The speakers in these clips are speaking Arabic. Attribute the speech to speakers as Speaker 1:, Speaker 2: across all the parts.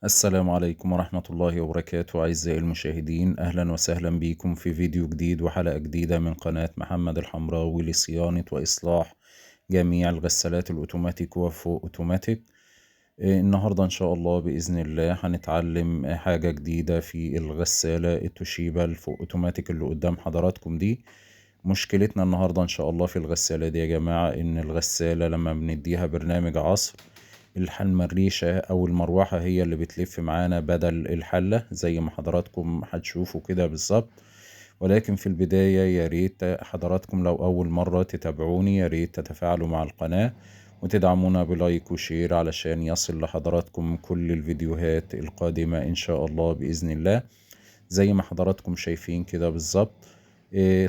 Speaker 1: السلام عليكم ورحمة الله وبركاته أعزائي المشاهدين، أهلا وسهلا بكم في فيديو جديد وحلقة جديدة من قناة محمد الحمراوي لصيانة وإصلاح جميع الغسالات الأوتوماتيك وفوق أوتوماتيك. النهاردة إن شاء الله بإذن الله هنتعلم حاجة جديدة في الغسالة التوشيبا الفوق أوتوماتيك اللي قدام حضراتكم دي. مشكلتنا النهاردة إن شاء الله في الغسالة دي يا جماعة إن الغسالة لما بنديها برنامج عصر المريشة أو المروحة هي اللي بتلف معانا بدل الحلة زي ما حضراتكم هتشوفوا كده بالظبط. ولكن في البداية يا ريت حضراتكم لو أول مرة تتابعوني يا ريت تتفاعلوا مع القناة وتدعمونا بلايك وشير علشان يصل لحضراتكم كل الفيديوهات القادمة إن شاء الله بإذن الله. زي ما حضراتكم شايفين كده بالظبط.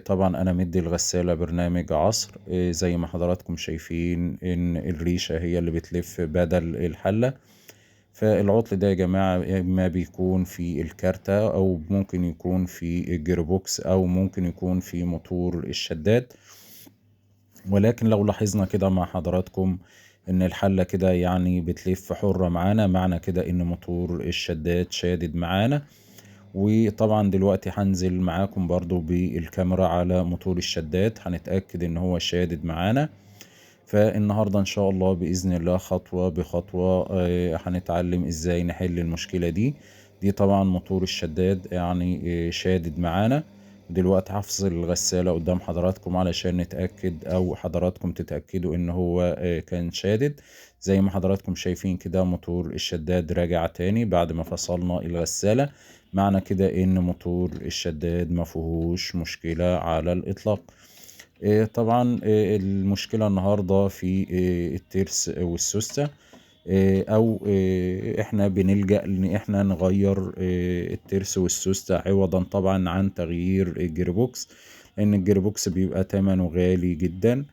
Speaker 1: طبعا أنا مدي الغسالة برنامج عصر، زي ما حضراتكم شايفين إن الريشة هي اللي بتلف بدل الحلة. فالعطل ده يا جماعة ما بيكون في الكارتة أو ممكن يكون في الجيربوكس أو ممكن يكون في موتور الشداد. ولكن لو لاحظنا كده مع حضراتكم ان الحلة كده يعني بتلف حرة معانا، معنى كده ان موتور الشداد شادد معانا. وطبعا دلوقتي هنزل معاكم برضو بالكاميرا على موتور الشداد هنتأكد ان هو شادد معانا. فالنهاردة ان شاء الله بإذن الله خطوة بخطوة هنتعلم ازاي نحل المشكلة دي طبعا موتور الشداد يعني شادد معانا. دلوقتي هفصل الغسالة قدام حضراتكم علشان نتأكد او حضراتكم تتأكدوا ان هو كان شادد. زي ما حضراتكم شايفين كده موتور الشداد راجع تاني بعد ما فصلنا الغسالة. معنى كده ان موتور الشداد ما فيهوش مشكلة على الاطلاق. طبعا المشكلة النهاردة في الترس والسوستة. او احنا بنلجأ ان احنا نغير الترس والسوستة عوضا طبعا عن تغيير الجيربوكس، لان الجيربوكس بيبقى تمنه غالي جدا.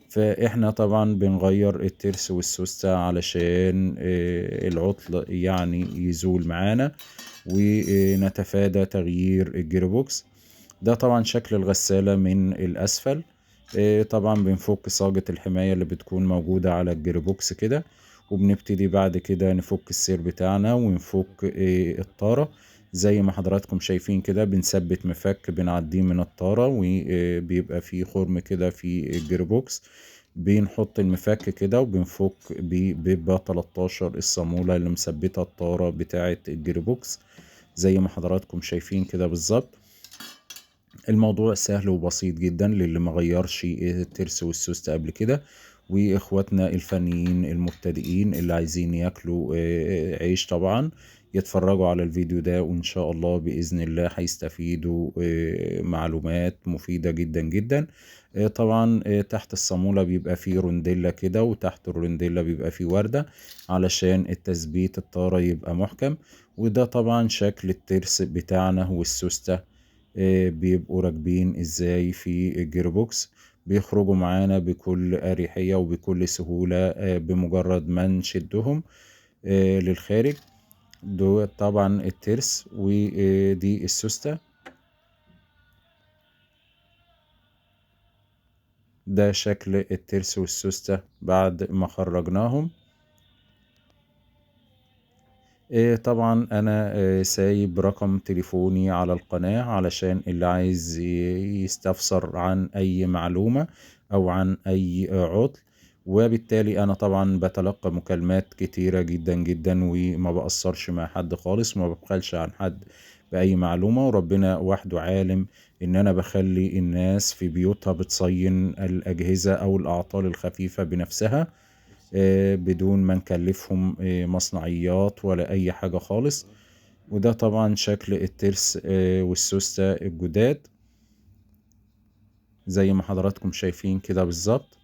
Speaker 1: فاحنا طبعا بنغير الترس والسوستة علشان العطل يعني يزول معانا ونتفادى تغيير الجيربوكس. ده طبعا شكل الغسالة من الأسفل. طبعا بنفك صاجة الحماية اللي بتكون موجودة على الجيربوكس كده، وبنبتدي بعد كده نفك السير بتاعنا ونفك الطارة. زي ما حضراتكم شايفين كده بنثبت مفك بنعديه من الطارة وبيبقى فيه خرم كده في الجيربوكس. بنحط المفك كده وبنفك بيبقى 13 الصامولة اللي مثبتة الطارة بتاعة الجيربوكس زي ما حضراتكم شايفين كده بالظبط. الموضوع سهل وبسيط جدا للي ما غيرش الترس والسوست قبل كده، واخواتنا الفنيين المبتدئين اللي عايزين ياكلوا عيش طبعا يتفرجوا على الفيديو ده وان شاء الله باذن الله هيستفيدوا معلومات مفيدة جدا جدا. طبعا تحت الصامولة بيبقى فيه رونديلا كده وتحت الرونديلا بيبقى فيه وردة علشان التثبيت الطارة يبقى محكم. وده طبعا شكل الترس بتاعنا والسوستة بيبقوا راكبين ازاي في الجيربوكس. بيخرجوا معانا بكل أريحية وبكل سهولة بمجرد ما نشدهم للخارج. دو طبعا الترس ودي السوستة. ده شكل الترس والسوستة بعد ما خرجناهم. طبعا انا سايب رقم تليفوني على القناة علشان اللي عايز يستفسر عن اي معلومة او عن اي عطل. وبالتالي انا طبعا بتلقى مكالمات كتيرة جدا جدا وما بقصرش مع حد خالص وما ببخلش عن حد بأي معلومة، وربنا وحده عالم ان انا بخلي الناس في بيوتها بتصين الأجهزة او الأعطال الخفيفة بنفسها بدون ما نكلفهم مصنعيات ولا أي حاجة خالص. وده طبعا شكل الترس والسوستة الجداد زي ما حضراتكم شايفين كده بالظبط.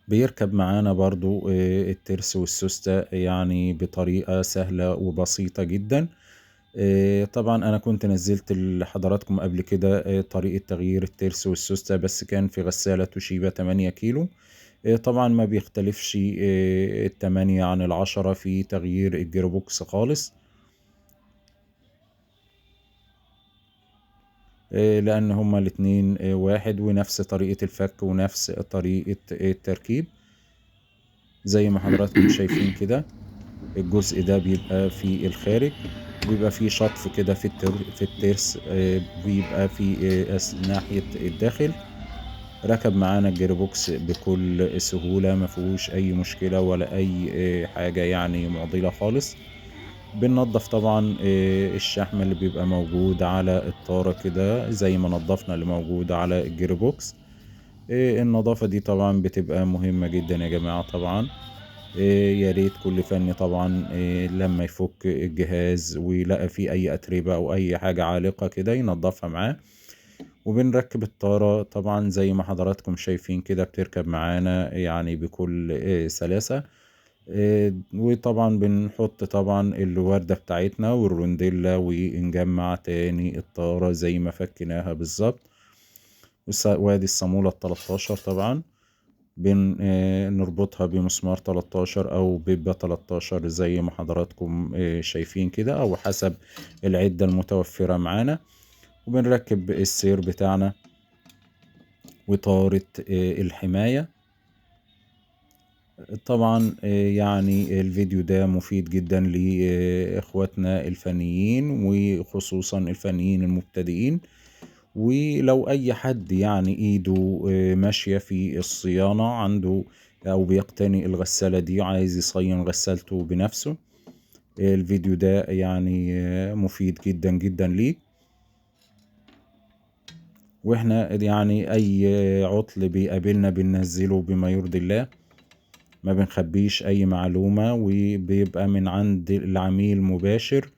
Speaker 1: بيركب معانا برضو الترس والسوستة يعني بطريقة سهلة وبسيطة جدا. طبعا انا كنت نزلت لحضراتكم قبل كده طريقة تغيير الترس والسوستة بس كان في غسالة توشيبا 8 كيلو. طبعا ما بيختلفش التمانية عن العشرة في تغيير الجيربوكس خالص. لان هما الاتنين واحد ونفس طريقة الفك ونفس طريقة التركيب زي ما حضراتكم شايفين كده. الجزء ده بيبقى في الخارج، وبيبقى فيه شطف كده في الترس، بيبقى في ناحية الداخل. ركب معانا الجيربوكس بكل سهولة، ما فيهوش أي مشكلة ولا أي حاجة يعني معضلة خالص. بننضف طبعا الشحم اللي بيبقى موجود على الطارة كده زي ما نضفنا اللي موجود على الجيربوكس. النظافة دي طبعا بتبقى مهمة جدا يا جماعة طبعا. يا ريت كل فني طبعا لما يفك الجهاز ويلاقي فيه أي أتربة أو أي حاجة عالقة كده ينضفها معاه. وبنركب الطارة طبعا زي ما حضراتكم شايفين كده بتركب معانا يعني بكل سلاسة. وطبعا بنحط طبعا الوردة بتاعتنا والرونديلا ونجمع تاني الطارة زي ما فكناها بالظبط. وادي الصامولة ال13 طبعا نربطها بمسمار 13 او بيبة 13 زي ما حضراتكم شايفين كده او حسب العدة المتوفرة معانا. وبنركب السير بتاعنا وطارة الحماية. طبعا يعني الفيديو ده مفيد جدا لإخواتنا الفنيين وخصوصا الفنيين المبتدئين. ولو أي حد يعني إيده ماشية في الصيانة عنده أو بيقتني الغسالة دي وعايز يصين غسالته بنفسه، الفيديو ده يعني مفيد جدا جدا ليه. واحنا يعني أي عطل بيقابلنا بننزله بما يرضي الله، ما بنخبيش أي معلومة وبيبقى من عند العميل مباشر.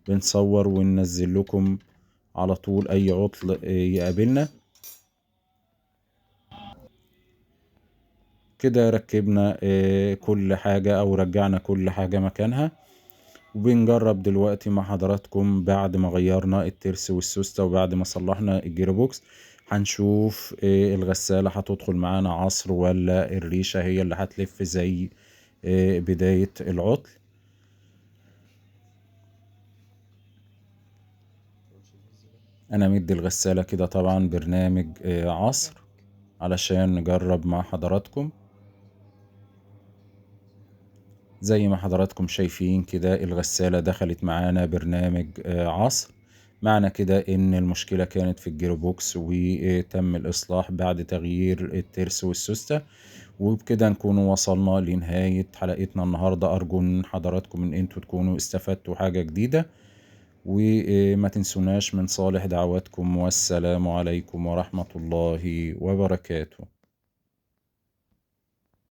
Speaker 1: بنصور وننزل لكم على طول أي عطل يقابلنا. كده ركبنا كل حاجة أو رجعنا كل حاجة مكانها. وبنجرب دلوقتي مع حضراتكم بعد ما غيرنا الترس والسوستة وبعد ما صلحنا الجيربوكس، هنشوف الغسالة هتدخل معانا عصر ولا الريشة هي اللي هتلف زي بداية العطل. أنا مدي الغسالة كده طبعا برنامج عصر علشان نجرب مع حضراتكم. زي ما حضراتكم شايفين كده الغسالة دخلت معانا برنامج عصر. معنى كده ان المشكلة كانت في الجيربوكس وتم الاصلاح بعد تغيير الترس والسوستة. وبكده نكون وصلنا لنهاية حلقتنا النهاردة. ارجو من حضراتكم ان انتوا تكونوا استفدتوا حاجة جديدة. وما تنسوناش من صالح دعواتكم، والسلام عليكم ورحمة الله وبركاته.